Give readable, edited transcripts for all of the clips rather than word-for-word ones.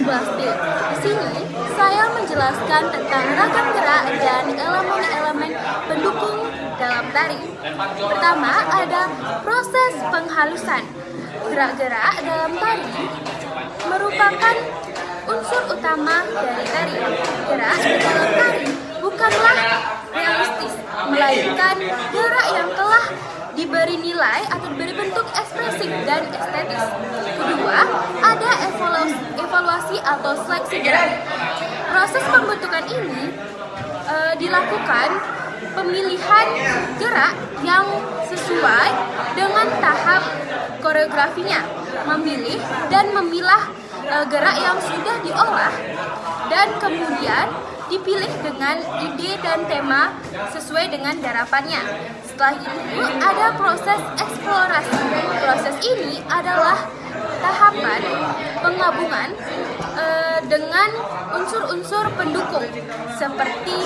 11B. Di sini saya menjelaskan tentang ragam gerak dan elemen-elemen pendukung dalam tari. Pertama, ada proses penghalusan. Gerak-gerak dalam tari merupakan unsur utama dari tari. Gerak di dalam tari bukanlah realistis, melainkan gerak yang telah diberi nilai atau diberi bentuk ekspresif dan estetis. Kedua, ada evaluasi atau seleksi gerak. Proses pembentukan ini dilakukan pemilihan gerak yang sesuai dengan tahap koreografinya, memilih dan memilah gerak yang sudah diolah dan kemudian dipilih dengan ide dan tema sesuai dengan garapannya. Setelah itu ada proses eksplorasi. Proses ini adalah tahapan penggabungan dengan unsur-unsur pendukung seperti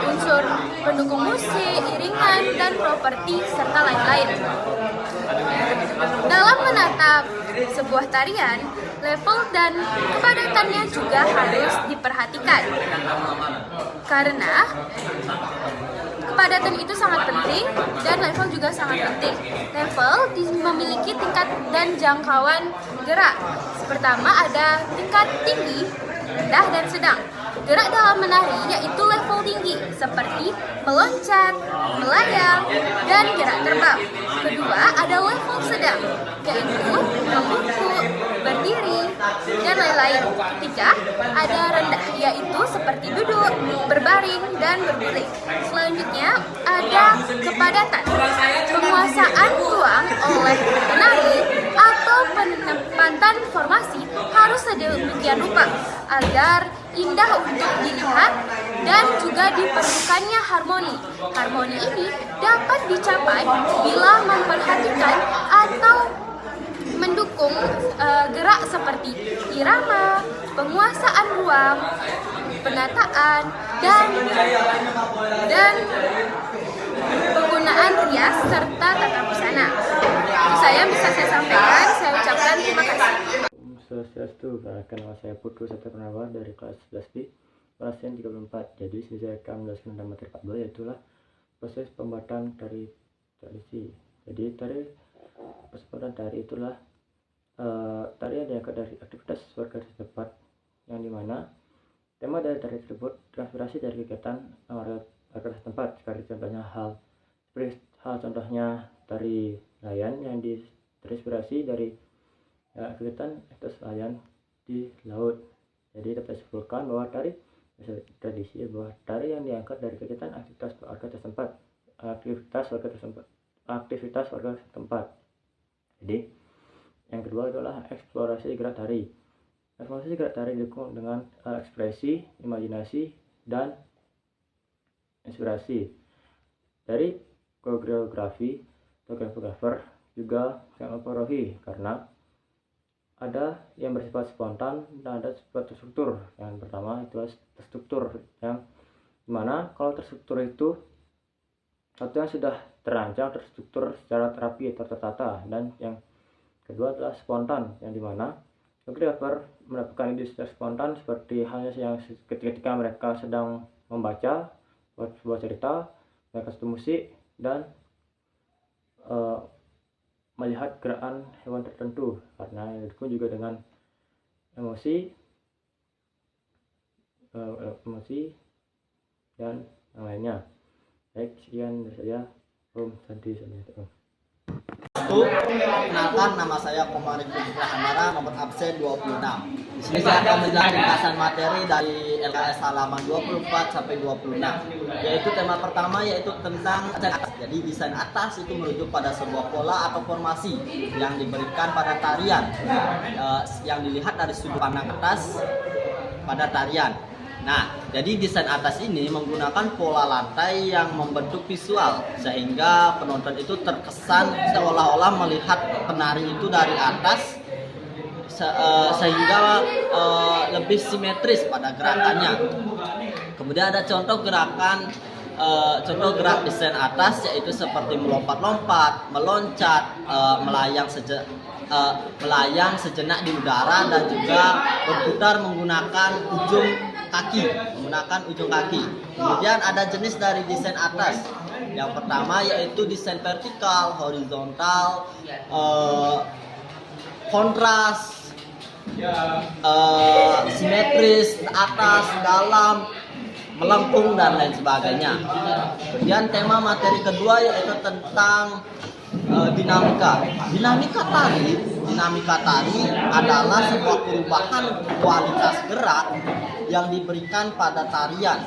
unsur pendukung musik, iringan, dan properti serta lain-lain. Dalam menatap sebuah tarian, level dan kepadatannya juga harus diperhatikan karena kepadatan itu sangat penting dan level juga sangat penting. Level memiliki tingkat dan jangkauan gerak. Pertama ada tingkat tinggi, rendah, dan sedang. Gerak dalam menari yaitu level tinggi seperti meloncat, melayang, dan gerak terbang. Kedua ada level sedang yaitu membungkuk, berdiri, dan lain-lain. Ketiga ada rendah yaitu seperti duduk, berbaring, dan berguling. Selanjutnya ada kepadatan, penguasaan ruang oleh penari atau penempatan formasi harus sedemikian rupa agar indah untuk dilihat dan juga diperlukannya harmoni. Harmoni ini dapat dicapai bila memperhatikan atau mendukung gerak seperti irama, penguasaan ruang, penataan, dan penggunaan rias serta tata busana. Itu saya bisa saya sampaikan. Saya ucapkan terima kasih. Swastiastu, perkenalkan nama saya Putu Satya Purnama dari kelas 11B, pasien 34. Jadi saya akan menjelaskan tentang materi 14, yaitu proses pembuatan tari tradisi. Jadi pembuatan tari itulah tari yang diangkat dari aktivitas warga setempat, yang dimana tema dari tari tersebut terinspirasi dari kegiatan warga setempat. Seperti contohnya tari layan yang terinspirasi dari kegiatan aktivitas nelayan di laut. Jadi dapat disimpulkan bahwa tari tradisi bahwa tari yang diangkat dari kegiatan aktivitas warga setempat. Jadi yang kedua adalah eksplorasi gerak tari. Eksplorasi gerak tari didukung dengan ekspresi, imajinasi, dan inspirasi dari koreografi atau koreografer juga sangat mempengaruhi karena ada yang bersifat spontan dan ada bersifat terstruktur. Yang pertama itu terstruktur, yang dimana kalau terstruktur itu satu yang sudah terancang, terstruktur secara rapi atau tertata, dan yang kedua adalah spontan, yang dimana koreografer mendapatkan ide secara spontan seperti halnya yang ketika mereka sedang membaca sebuah cerita, mereka satu musik, dan melihat gerakan hewan tertentu, karena didukung juga dengan emosi dan yang lainnya. Baik, sekian dari saya. Om Santi Santi. Perkenalkan, nama saya Komari Putra Handara, nomor absen 26. Di sini saya akan menjelaskan ringkasan materi dari LKS halaman 24 sampai 26. Yaitu tema pertama yaitu tentang desain atas. Jadi desain atas itu merujuk pada sebuah pola atau formasi yang diberikan pada tarian, yang dilihat dari sudut pandang atas pada tarian. Nah, jadi desain atas ini menggunakan pola lantai yang membentuk visual sehingga penonton itu terkesan seolah-olah melihat penari itu dari atas, sehingga lebih simetris pada gerakannya. Kemudian ada contoh gerak desain atas yaitu seperti melompat-lompat, meloncat, melayang melayang sejenak di udara dan juga berputar menggunakan ujung kaki. Kemudian ada jenis dari desain atas. Yang pertama yaitu desain vertikal, horizontal, kontras, simetris, atas, dalam, melengkung dan lain sebagainya. Kemudian tema materi kedua yaitu tentang dinamika. Dinamika tari adalah sebuah perubahan kualitas gerak yang diberikan pada tarian.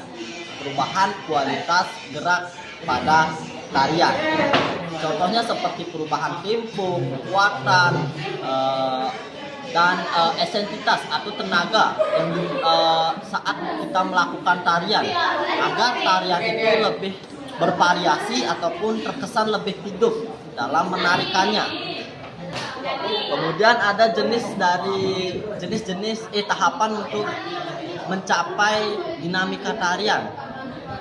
Contohnya seperti perubahan tempo, kekuatan, dan esentitas atau tenaga yang saat kita melakukan tarian, agar tarian itu lebih bervariasi ataupun terkesan lebih hidup dalam menarikannya. Kemudian ada tahapan untuk mencapai dinamika tarian,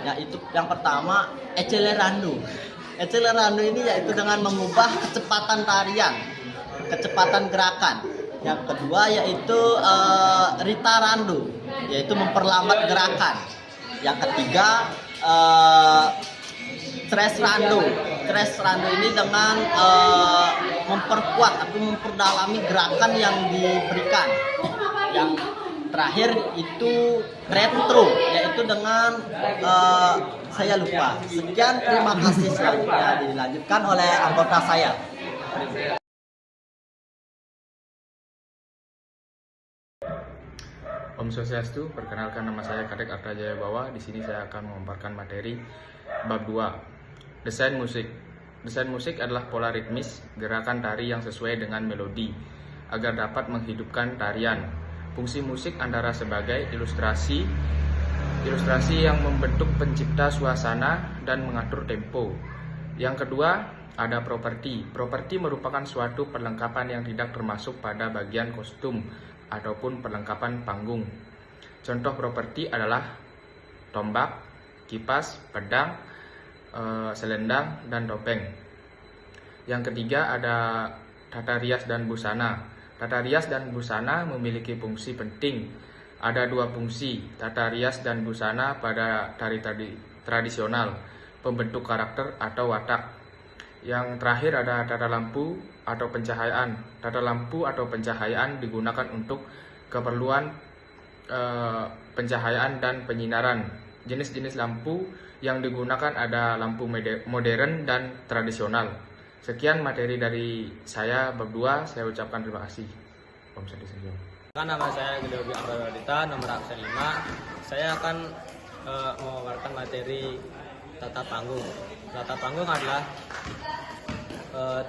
yaitu yang pertama accelerando. Accelerando ini yaitu dengan mengubah kecepatan tarian, kecepatan gerakan. Yang kedua yaitu ritarando, yaitu memperlambat gerakan. Yang ketiga stressrando. Stressrando ini dengan memperkuat atau memperdalami gerakan yang diberikan. Yang terakhir itu retro, yaitu dengan saya lupa. Sekian, terima kasih. Selanjutnya dilanjutkan oleh anggota saya. Om Swastiastu, perkenalkan nama saya Kadek Arta Jayabawa. Di sini saya akan memaparkan materi bab 2, desain musik. Desain musik adalah pola ritmis gerakan tari yang sesuai dengan melodi agar dapat menghidupkan tarian. Fungsi musik antara sebagai ilustrasi yang membentuk pencipta suasana dan mengatur tempo. Yang kedua, ada properti. Properti merupakan suatu perlengkapan yang tidak termasuk pada bagian kostum ataupun perlengkapan panggung. Contoh properti adalah tombak, kipas, pedang, selendang, dan topeng. Yang ketiga ada tata rias dan busana. Tata rias dan busana memiliki fungsi penting. Ada dua fungsi, tata rias dan busana pada tari tradisional, pembentuk karakter atau watak. Yang terakhir ada tata lampu atau pencahayaan. Tata lampu atau pencahayaan digunakan untuk keperluan pencahayaan dan penyinaran. Jenis-jenis lampu yang digunakan ada lampu modern dan tradisional. Sekian materi dari saya bab 2, saya ucapkan terima kasih. Om Swastiastu. Nama saya Gedeogi Amradita, nomor absen 5. Saya akan memaparkan materi tata panggung. Tata panggung adalah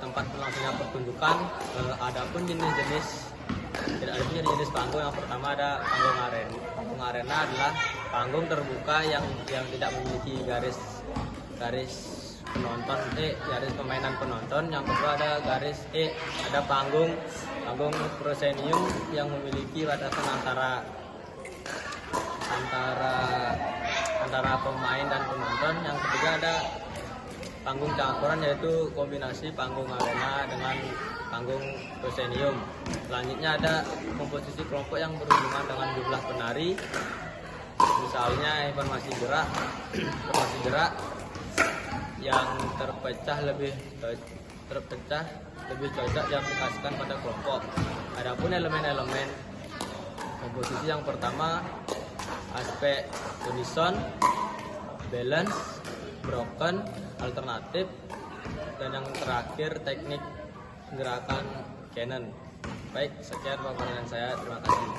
tempat berlangsungnya pertunjukan. Adapun jenis-jenis panggung, yang pertama ada panggung arena. Panggung arena adalah panggung terbuka yang tidak memiliki garis penonton, garis permainan penonton. Yang kedua ada ada panggung proscenium yang memiliki batasan antara pemain dan penonton. Yang ketiga ada panggung campuran, yaitu kombinasi panggung arena dengan panggung proscenium. Selanjutnya ada komposisi kelompok yang berhubungan dengan jumlah penari, misalnya informasi gerak yang terpecah lebih cocok diaplikasikan pada kelompok. Adapun elemen-elemen komposisi, yang pertama aspek unison, balance, broken, alternatif, dan yang terakhir teknik gerakan canon. Baik, sekian paparan saya. Terima kasih.